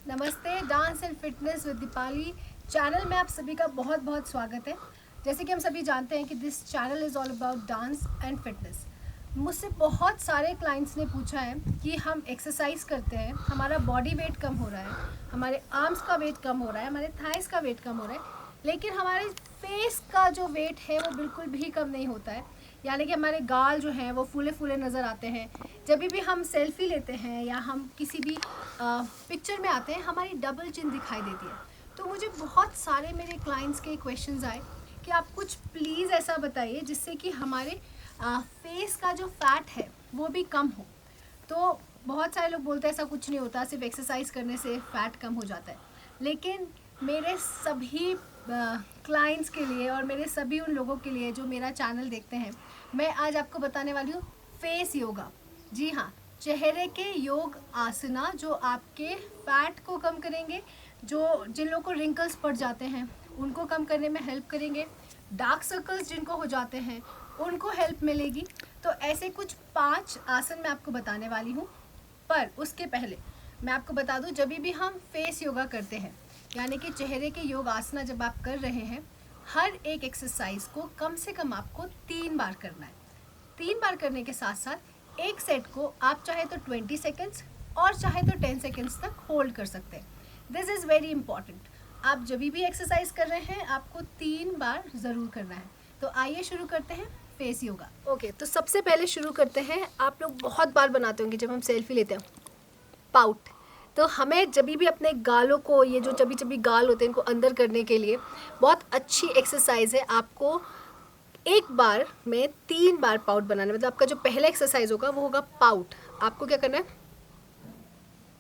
नमस्ते, dance and fitness with Deepali channel में आप सभी का बहुत बहुत स्वागत है। जैसे कि हम सभी जानते हैं कि this channel is all about dance and fitness. मुझसे बहुत सारे क्लाइंट्स ने पूछा है कि हम एक्सरसाइज करते हैं, हमारा बॉडी वेट कम हो रहा है, हमारे आर्म्स का वेट कम हो रहा है, हमारे थाइस का वेट कम हो रहा है, लेकिन हमारे फेस का जो वेट है वो बिल्कुल भी कम नहीं होता है। यानी कि हमारे गाल जो हैं वो फूले फूले नज़र आते हैं। जब भी हम सेल्फी लेते हैं या हम किसी भी पिक्चर में आते हैं, हमारी डबल चिन दिखाई देती है। तो मुझे बहुत सारे मेरे क्लाइंट्स के क्वेश्चंस आए कि आप कुछ प्लीज़ ऐसा बताइए जिससे कि हमारे फेस का जो फैट है वो भी कम हो। तो बहुत सारे लोग बोलते हैं ऐसा कुछ नहीं होता, सिर्फ एक्सरसाइज करने से फ़ैट कम हो जाता है। लेकिन मेरे सभी क्लाइंट्स के लिए और मेरे सभी उन लोगों के लिए जो मेरा चैनल देखते हैं, मैं आज आपको बताने वाली हूँ फेस योगा। जी हाँ, चेहरे के योग आसना जो आपके फैट को कम करेंगे, जो जिन लोगों को रिंकल्स पड़ जाते हैं उनको कम करने में हेल्प करेंगे, डार्क सर्कल्स जिनको हो जाते हैं उनको हेल्प मिलेगी। तो ऐसे कुछ 5 आसन मैं आपको बताने वाली हूँ। पर उसके पहले मैं आपको बता दूँ, जब भी हम फेस योगा करते हैं यानी कि चेहरे के योग आसना जब आप कर रहे हैं, हर एक एक्सरसाइज को कम से कम आपको 3 बार करना है। 3 बार करने के साथ साथ एक सेट को आप चाहे तो 20 सेकेंड्स और चाहे तो 10 सेकेंड्स तक होल्ड कर सकते हैं। This is very important. आप जब भी एक्सरसाइज कर रहे हैं आपको 3 बार ज़रूर करना है। तो आइए शुरू करते हैं फेस योगा। ओके, तो सबसे पहले शुरू करते हैं। आप लोग बहुत बार बनाते होंगे जब हम सेल्फी लेते हैं, पाउट। तो हमें जब भी अपने गालों को, ये जो चबी चबी गाल होते हैं, इनको अंदर करने के लिए बहुत अच्छी एक्सरसाइज है। आपको एक बार में 3 बार पाउट बनाना है। मतलब आपका जो पहला एक्सरसाइज होगा वो होगा पाउट। आपको क्या करना है,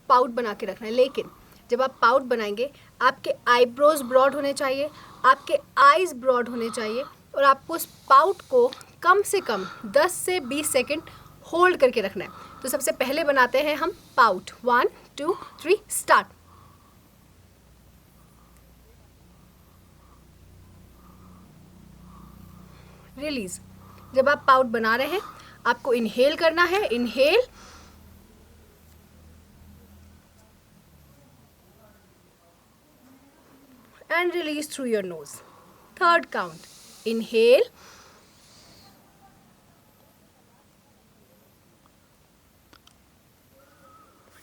पाउट बना के रखना है। लेकिन जब आप पाउट बनाएंगे, आपके आईब्रोज ब्रॉड होने चाहिए, आपके आईज ब्रॉड होने चाहिए, और आपको उस पाउट को कम से कम 10 से 20 सेकेंड होल्ड करके रखना है। तो सबसे पहले बनाते हैं हम पाउट। 1 2 3 स्टार्ट। रिलीज। जब आप पाउट बना रहे हैं आपको इनहेल करना है। Inhale, and release through your nose. Third count. Inhale.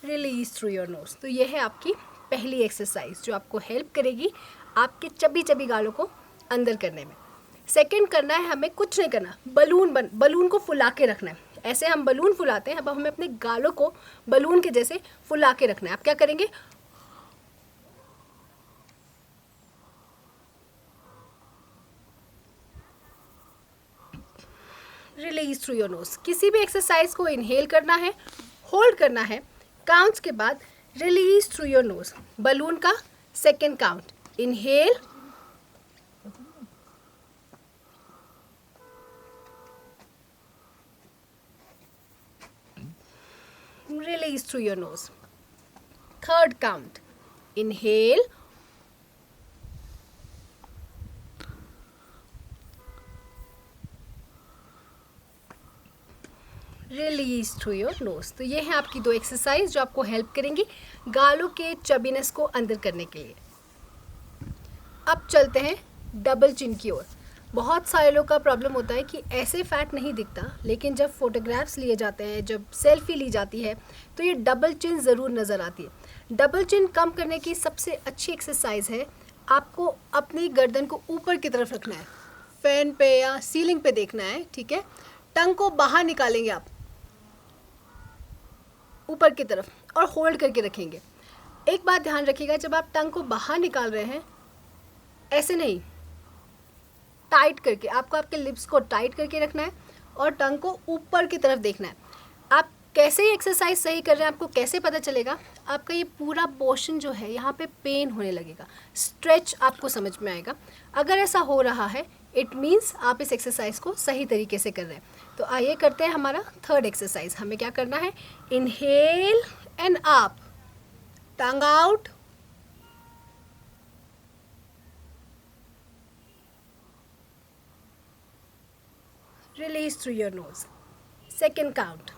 Release through your nose. तो ये है आपकी पहली एक्सरसाइज जो आपको हेल्प करेगी आपके चबी चबी गालों को अंदर करने में। सेकंड करना है हमें, कुछ नहीं करना, बलून को फुला के रखना है। ऐसे हम बलून फुलाते हैं, अब हमें अपने गालों को बलून के जैसे फुला के रखना है। आप क्या करेंगे, रिलीज थ्रू योर नोज। किसी भी एक्सरसाइज को इनहेल करना है, होल्ड करना है, काउंट्स के बाद release through your nose. Balloon का second count, inhale, release through your nose. Third count, inhale, release through your nose. तो ये है आपकी 2 एक्सरसाइज जो आपको हेल्प करेंगी गालों के चबीनेस को अंदर करने के लिए। अब चलते हैं डबल चिन की ओर। बहुत सारे लोग का प्रॉब्लम होता है कि ऐसे फैट नहीं दिखता, लेकिन जब फोटोग्राफ्स लिए जाते हैं, जब सेल्फी ली जाती है, तो ये डबल चिन ज़रूर नज़र आती है। डबल चिन कम करने की सबसे अच्छी एक्सरसाइज है, आपको अपनी गर्दन को ऊपर की तरफ रखना है, फैन पे या सीलिंग पे देखना है, ठीक है। टंग को बाहर निकालेंगे आप ऊपर की तरफ और होल्ड करके रखेंगे। एक बात ध्यान रखिएगा, जब आप टंग को बाहर निकाल रहे हैं, ऐसे नहीं, टाइट करके, आपको आपके लिप्स को टाइट करके रखना है और टंग को ऊपर की तरफ देखना है। आप कैसे ही एक्सरसाइज सही कर रहे हैं, आपको कैसे पता चलेगा, आपका ये पूरा पोर्शन जो है यहाँ पे पेन होने लगेगा, स्ट्रेच आपको समझ में आएगा। अगर ऐसा हो रहा है, इट मीन्स आप इस एक्सरसाइज को सही तरीके से कर रहे हैं। तो आइए करते हैं हमारा थर्ड एक्सरसाइज। हमें क्या करना है, inhale and up, tongue out, release through your nose. Second count,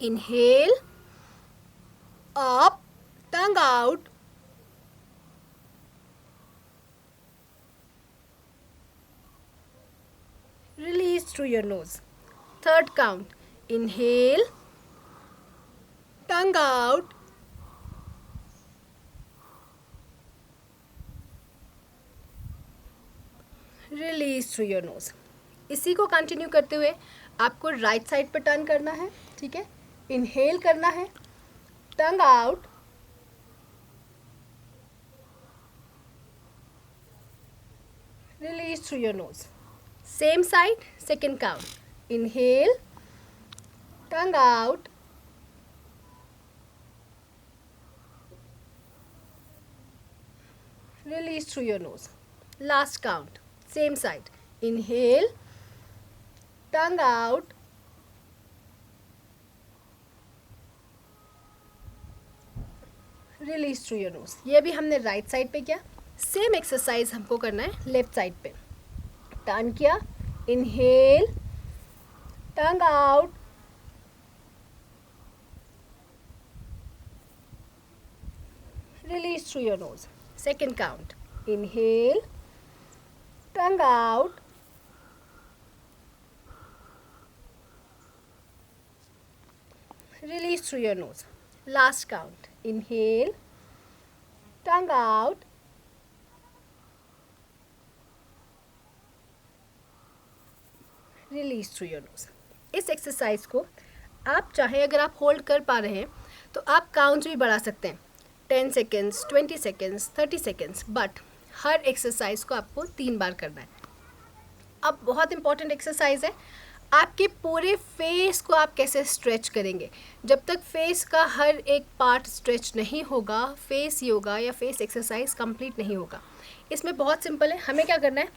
inhale, up, tongue out, release through your nose. Third count, inhale, tongue out, release through your knows. इसी को कंटिन्यू करते हुए आपको right side पर turn करना है. ठीक है, इनहेल करना है, tongue out, release through your nose. Same side, second count, inhale, tongue out, release through your nose. Last count, same side, inhale, tongue out, release through your nose. ये भी हमने राइट साइड पे किया. Same exercise हमको करना है left side पे. Turn किया, inhale, tongue out, release through your knows. Second count, inhale, tongue out, release through your nose. Last count, inhale, tongue out, release through your nose. इस exercise को आप चाहे अगर आप होल्ड कर पा रहे हैं तो आप काउंट भी बढ़ा सकते हैं, 10 seconds, 20 seconds, 30 seconds, but her exercise को आपको 3 बार करना है. अब बहुत इंपॉर्टेंट एक्सरसाइज है, आपके पूरे फेस को आप कैसे स्ट्रेच करेंगे. जब तक फेस का हर एक पार्ट स्ट्रेच नहीं होगा, फेस योगा या फेस एक्सरसाइज कंप्लीट नहीं होगा. इसमें बहुत सिंपल है, हमें क्या करना है,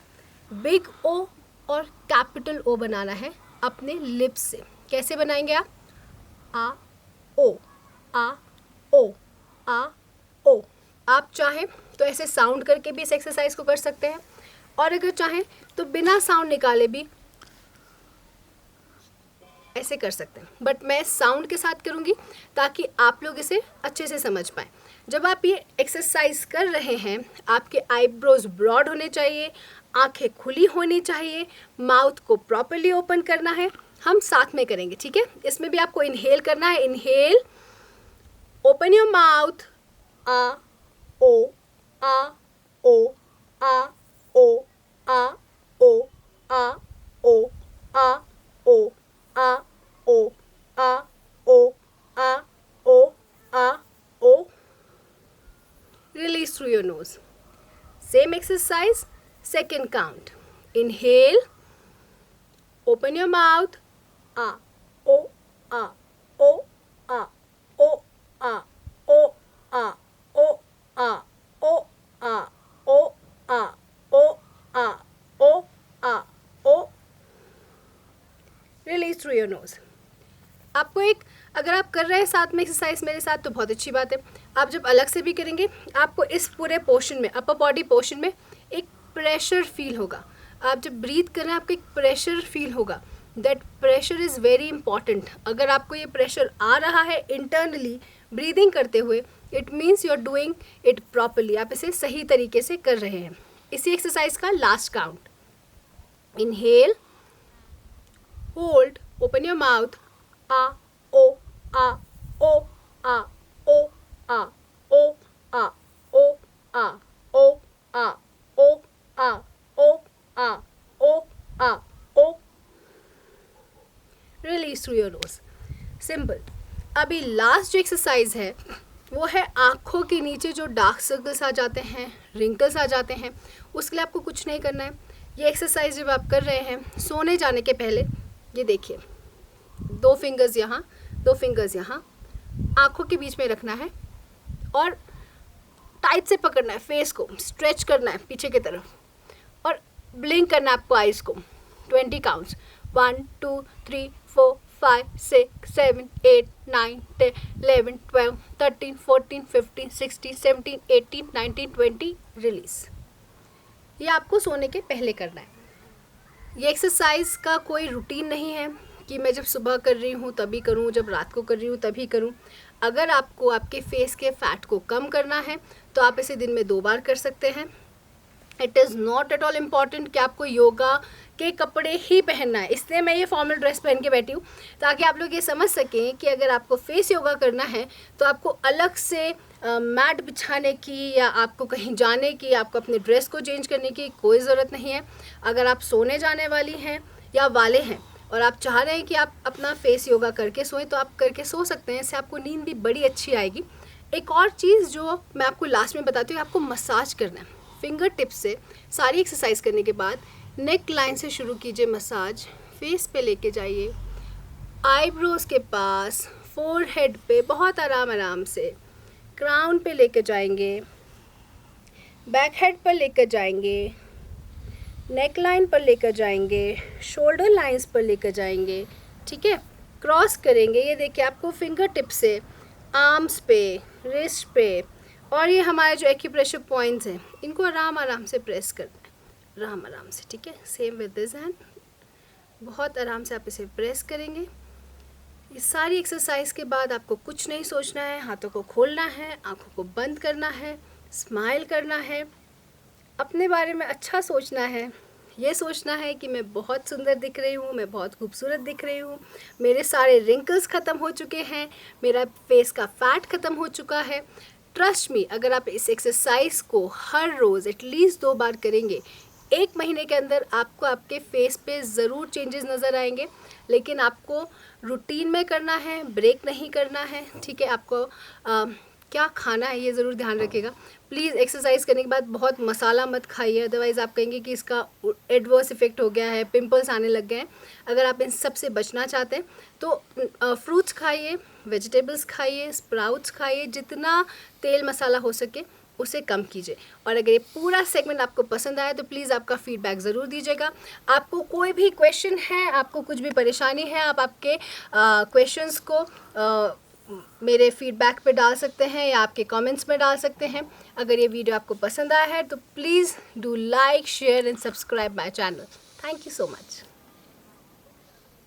बिग ओ और कैपिटल ओ बनाना है अपने लिप्स से. कैसे बनाएंगे आप, आ ओ, आ ओ, आ ओ. आप चाहें तो ऐसे साउंड करके भी इस एक्सरसाइज को कर सकते हैं, और अगर चाहें तो बिना साउंड निकाले भी ऐसे कर सकते हैं, बट मैं साउंड के साथ करूँगी ताकि आप लोग इसे अच्छे से समझ पाएँ. जब आप ये एक्सरसाइज कर रहे हैं, आपके आईब्रोज ब्रॉड होने चाहिए, आंखें खुली होनी चाहिए, माउथ को प्रॉपरली ओपन करना है. हम साथ में करेंगे, ठीक है. इसमें भी आपको इनहेल करना है. इनहेल, ओपन योर माउथ, आ ओ, आ ओ, आ ओ, आ ओ, आ ओ, आ ओ, आ ओ, आ ओ, आ ओ, आ ओ. Release through your nose. Same exercise, second count. Inhale, open your mouth, a o, a o, a o, a o, a o, a o, a o, a o, a o, a o. Release through your nose. आपको एक, अगर आप कर रहे हैं साथ में exercise मेरे साथ तो बहुत अच्छी बात है. आप जब अलग से भी करेंगे, आपको इस पूरे पोर्शन में, अपर बॉडी पोर्शन में एक प्रेशर फील होगा. आप जब ब्रीथ कर रहे हैं आपको एक प्रेशर फील होगा. That pressure is very important. अगर आपको ये प्रेशर आ रहा है इंटरनली ब्रीदिंग करते हुए, it means you are doing it properly. आप इसे सही तरीके से कर रहे हैं. इसी एक्सरसाइज का last count, inhale, hold, open your mouth, आ ओ, आ ओ, आ ओ, आ ओ, आ ओ, आ ओ, आ ओ, आ ओ, आ ओ, आ ओ. Release through your nose. Simple. अभी लास्ट जो एक्सरसाइज है वो है आँखों के नीचे जो डार्क सर्कल्स आ जाते हैं, रिंकल्स आ जाते हैं, उसके लिए आपको कुछ नहीं करना है. ये एक्सरसाइज जब आप कर रहे हैं सोने जाने के पहले, ये देखिए, 2 फिंगर्स यहाँ, 2 फिंगर्स यहाँ, आँखों के बीच में रखना है और टाइट से पकड़ना है. फेस को स्ट्रेच करना है पीछे की तरफ और ब्लिंक करना है आपको आइज़ को. 20 काउंट्स, 1 2 3 4 5 6 7 8 9 10 11 12 13 14 15 16 17 18 19 20. रिलीज. ये आपको सोने के पहले करना है. ये एक्सरसाइज का कोई रूटीन नहीं है कि मैं जब सुबह कर रही हूँ तभी करूँ, जब रात को कर रही हूँ तभी करूँ. अगर आपको आपके फेस के फैट को कम करना है तो आप इसे दिन में 2 बार कर सकते हैं। It is not at all important कि आपको योगा के कपड़े ही पहनना है, इसलिए मैं ये फॉर्मल ड्रेस पहन के बैठी हूँ ताकि आप लोग ये समझ सकें कि अगर आपको फेस योगा करना है तो आपको अलग से मैट बिछाने की या आपको कहीं जाने की, आपको अपने ड्रेस को चेंज करने की कोई ज़रूरत नहीं है। अगर आप सोने जाने वाली हैं या वाले हैं और आप चाह रहे हैं कि आप अपना फेस योगा करके सोएं तो आप करके सो सकते हैं, इससे आपको नींद भी बड़ी अच्छी आएगी। एक और चीज़ जो मैं आपको लास्ट में बताती हूँ, आपको मसाज करना है। फिंगर टिप्स से सारी एक्सरसाइज करने के बाद नेक लाइन से शुरू कीजिए मसाज, फेस पे लेके जाइए, आईब्रोज के पास, फोरहेड पे बहुत आराम से, क्राउन पे लेके जाएंगे, बैक हेड पर लेकर जाएंगे, नेक लाइन पर लेकर जाएंगे, शोल्डर लाइंस पर लेकर जाएंगे, ठीक है। क्रॉस करेंगे, ये देखिए आपको फिंगर टिप से आर्म्स पे, रिस्ट पे, और ये हमारे जो एक्यूप्रेशर पॉइंट्स हैं इनको आराम से प्रेस करना है, आराम से, ठीक है। सेम विद दिस हैंड, बहुत आराम से आप इसे प्रेस करेंगे। ये सारी एक्सरसाइज के बाद आपको कुछ नहीं सोचना है, हाथों को खोलना है, आंखों को बंद करना है, स्माइल करना है, अपने बारे में अच्छा सोचना है, ये सोचना है कि मैं बहुत सुंदर दिख रही हूँ, मैं बहुत खूबसूरत दिख रही हूँ, मेरे सारे रिंकल्स ख़त्म हो चुके हैं, मेरा फेस का फैट ख़त्म हो चुका है। ट्रस्ट मी, अगर आप इस एक्सरसाइज को हर रोज़ एटलीस्ट 2 बार करेंगे, 1 महीने के अंदर आपको आपके फेस पे ज़रूर चेंजेस नज़र आएंगे। लेकिन आपको रूटीन में करना है, ब्रेक नहीं करना है, ठीक है। आपको क्या खाना है ये ज़रूर ध्यान रखिएगा। प्लीज़ एक्सरसाइज करने के बाद बहुत मसाला मत खाइए, अदरवाइज़ आप कहेंगे कि इसका एडवर्स इफेक्ट हो गया है, पिंपल्स आने लग गए हैं। अगर आप इन सब से बचना चाहते हैं तो फ्रूट्स खाइए, वेजिटेबल्स खाइए, स्प्राउट्स खाइए, जितना तेल मसाला हो सके उसे कम कीजिए। और अगर ये पूरा सेगमेंट आपको पसंद आया तो प्लीज़ आपका फीडबैक ज़रूर दीजिएगा। आपको कोई भी क्वेश्चन है, आपको कुछ भी परेशानी है, आप आपके क्वेश्चंस को मेरे फीडबैक पे डाल सकते हैं या आपके कमेंट्स में डाल सकते हैं। अगर ये वीडियो आपको पसंद आया है तो please do like, share and subscribe my channel. Thank you so much.